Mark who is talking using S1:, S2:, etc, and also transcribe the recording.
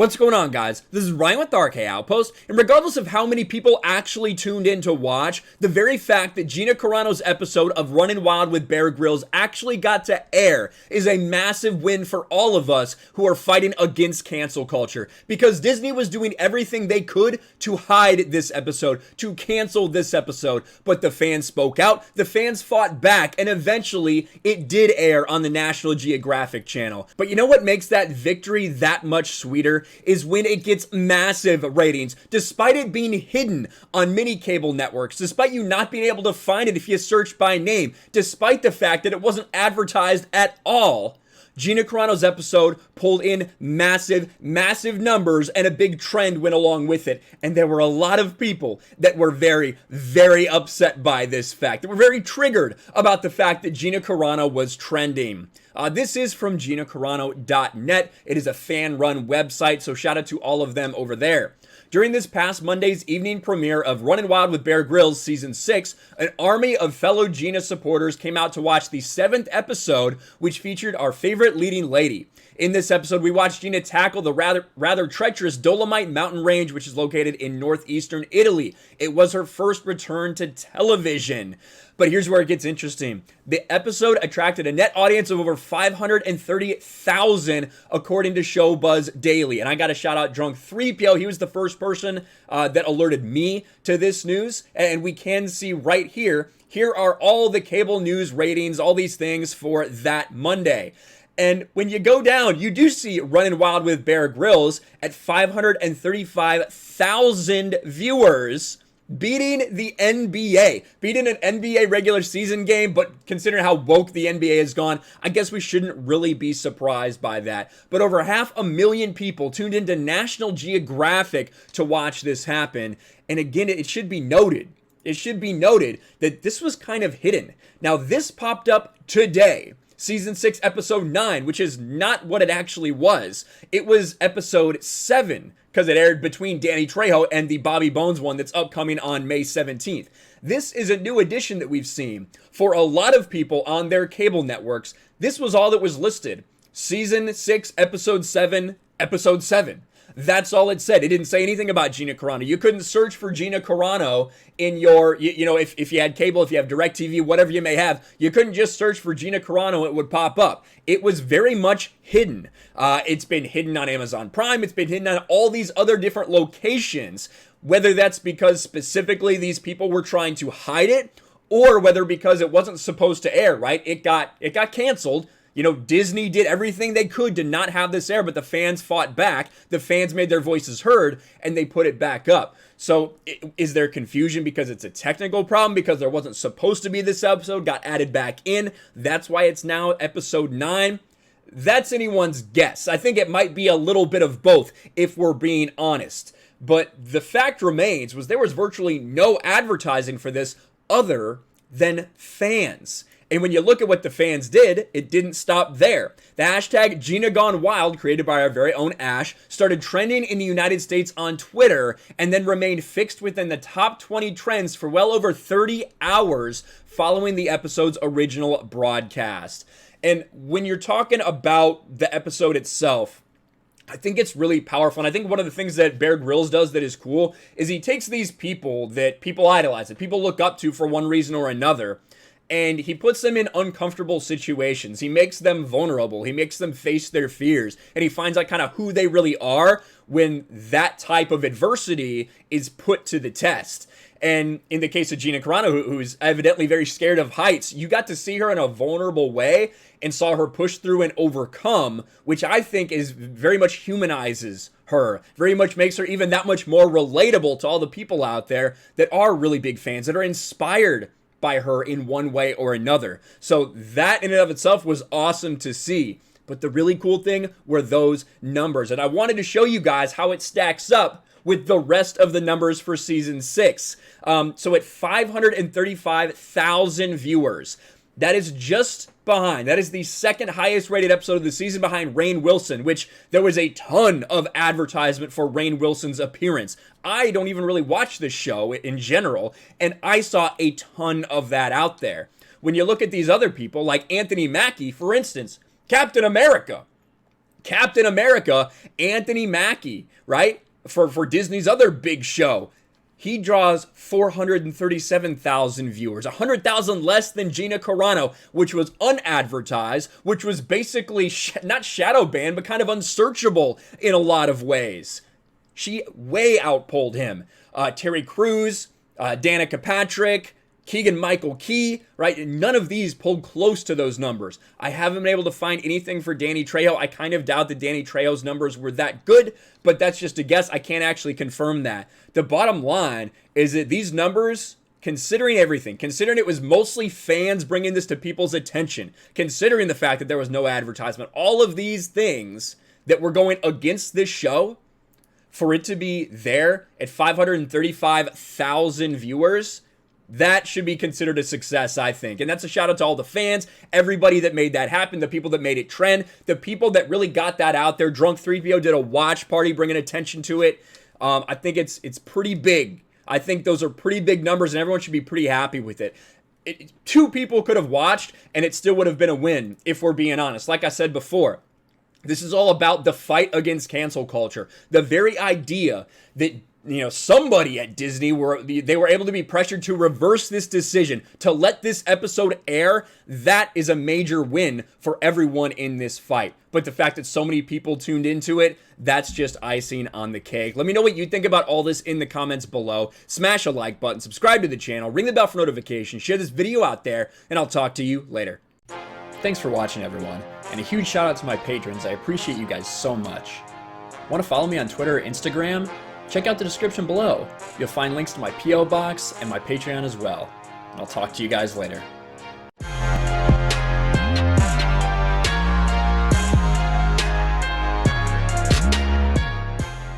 S1: What's going on, guys? This is Ryan with RK Outpost, and regardless of how many people actually tuned in to watch, the very fact that Gina Carano's episode of Runnin' Wild with Bear Grylls actually got to air is a massive win for all of us who are fighting against cancel culture, because Disney was doing everything they could to hide this episode, to cancel this episode, but the fans spoke out, the fans fought back, and eventually it did air on the National Geographic channel. But you know what makes that victory that much sweeter? Is when it gets massive ratings, despite it being hidden on many cable networks, despite you not being able to find it if you search by name, despite the fact that it wasn't advertised at all. Gina Carano's episode pulled in massive numbers, and a big trend went along with it. And there were a lot of people that were very upset by this fact. They were very triggered about the fact that Gina Carano was trending. This is from ginacarano.net. It is a fan-run website, so shout out to all of them over there. During this past Monday's evening premiere of Runnin' Wild with Bear Grylls Season 6, an army of fellow Gina supporters came out to watch the 7th episode, which featured our favorite leading lady. In this episode, we watched Gina tackle the rather treacherous Dolomite mountain range, which is located in northeastern Italy. It was her first return to television. But here's where it gets interesting. The episode attracted a net audience of over 530,000 according to Showbuzz Daily. And I got to shout out Drunk 3PO. He was the first person that alerted me to this news. And we can see right here, here are all the cable news ratings, all these things for that Monday. And when you go down, you do see Runnin' Wild with Bear Grylls at 535,000 viewers, beating the NBA, beating an NBA regular season game. But considering how woke the NBA has gone, I guess we shouldn't really be surprised by that. But over 500,000 people tuned into National Geographic to watch this happen. And again, it should be noted. It should be noted that this was kind of hidden. Now, this popped up today. Season 6, Episode 9, which is not what it actually was. It was Episode 7, because it aired between Danny Trejo and the Bobby Bones one that's upcoming on May 17th. This is a new addition that we've seen. For a lot of people on their cable networks, this was all that was listed. Season 6, Episode 7, Episode 7. That's all it said. It didn't say anything about Gina Carano. You couldn't search for Gina Carano in your, if you had cable, if you have DirecTV, whatever you may have, you couldn't just search for Gina Carano, it would pop up. It was very much hidden. It's been hidden on Amazon Prime. It's been hidden on all these other different locations, whether that's because specifically these people were trying to hide it, or whether because it wasn't supposed to air, right? It got canceled. You know, Disney did everything they could to not have this air, but the fans fought back. The fans made their voices heard, and they put it back up. So is there confusion because it's a technical problem, because there wasn't supposed to be this episode, got added back in? That's why it's now Episode 9. That's anyone's guess. I think it might be a little bit of both, if we're being honest. But the fact remains was there was virtually no advertising for this other than fans. And when you look at what the fans did, it didn't stop there. The hashtag Gina Gone Wild, created by our very own Ash, started trending in the United States on Twitter, and then remained fixed within the top 20 trends for well over 30 hours following the episode's original broadcast. And when you're talking about the episode itself, I think it's really powerful. And I think one of the things that Bear Grylls does that is cool is he takes these people that people idolize, that people look up to for one reason or another, and he puts them in uncomfortable situations. He makes them vulnerable. He makes them face their fears. And he finds out kind of who they really are when that type of adversity is put to the test. And in the case of Gina Carano, who's evidently very scared of heights, you got to see her in a vulnerable way and saw her push through and overcome, which I think is very much humanizes her, very much makes her even that much more relatable to all the people out there that are really big fans, that are inspired by her in one way or another. So that in and of itself was awesome to see. But the really cool thing were those numbers. And I wanted to show you guys how it stacks up with the rest of the numbers for Season 6. So at 535,000 viewers, that is just behind. That is the second highest rated episode of the season, behind Rainn Wilson, which there was a ton of advertisement for Rainn Wilson's appearance. I don't even really watch this show in general, and I saw a ton of that out there. When you look at these other people, like Anthony Mackie, for instance, Captain America, Captain America, Anthony Mackie, right? For Disney's other big show. He draws 437,000 viewers, 100,000 less than Gina Carano, which was unadvertised, which was basically not shadow banned, but kind of unsearchable in a lot of ways. She way outpolled him. Terry Crews, Danica Patrick, Keegan-Michael Key, right? None of these pulled close to those numbers. I haven't been able to find anything for Danny Trejo. I kind of doubt that Danny Trejo's numbers were that good, but that's just a guess. I can't actually confirm that. The bottom line is that these numbers, considering everything, considering it was mostly fans bringing this to people's attention, considering the fact that there was no advertisement, all of these things that were going against this show, for it to be there at 535,000 viewers, that should be considered a success, I think. And that's a shout out to all the fans, everybody that made that happen, the people that made it trend, the people that really got that out there. Drunk 3PO did a watch party bringing attention to it. I think it's pretty big. I think those are pretty big numbers, and everyone should be pretty happy with it. Two people could have watched, and it still would have been a win, if we're being honest. Like I said before, this is all about the fight against cancel culture. The very idea that, you know, somebody at Disney were able to be pressured to reverse this decision, to let this episode air, that is a major win for everyone in this fight. But the fact that so many people tuned into it, that's just icing on the cake. Let me know what you think about all this in the comments below. Smash a like button, subscribe to the channel, ring the bell for notifications, share this video out there, and I'll talk to you later. Thanks for watching, everyone, and a huge shout out to my patrons. I appreciate you guys so much. Want to follow me on Twitter or Instagram? Check out the description below. You'll find links to my P.O. box and my Patreon as well. And I'll talk to you guys later.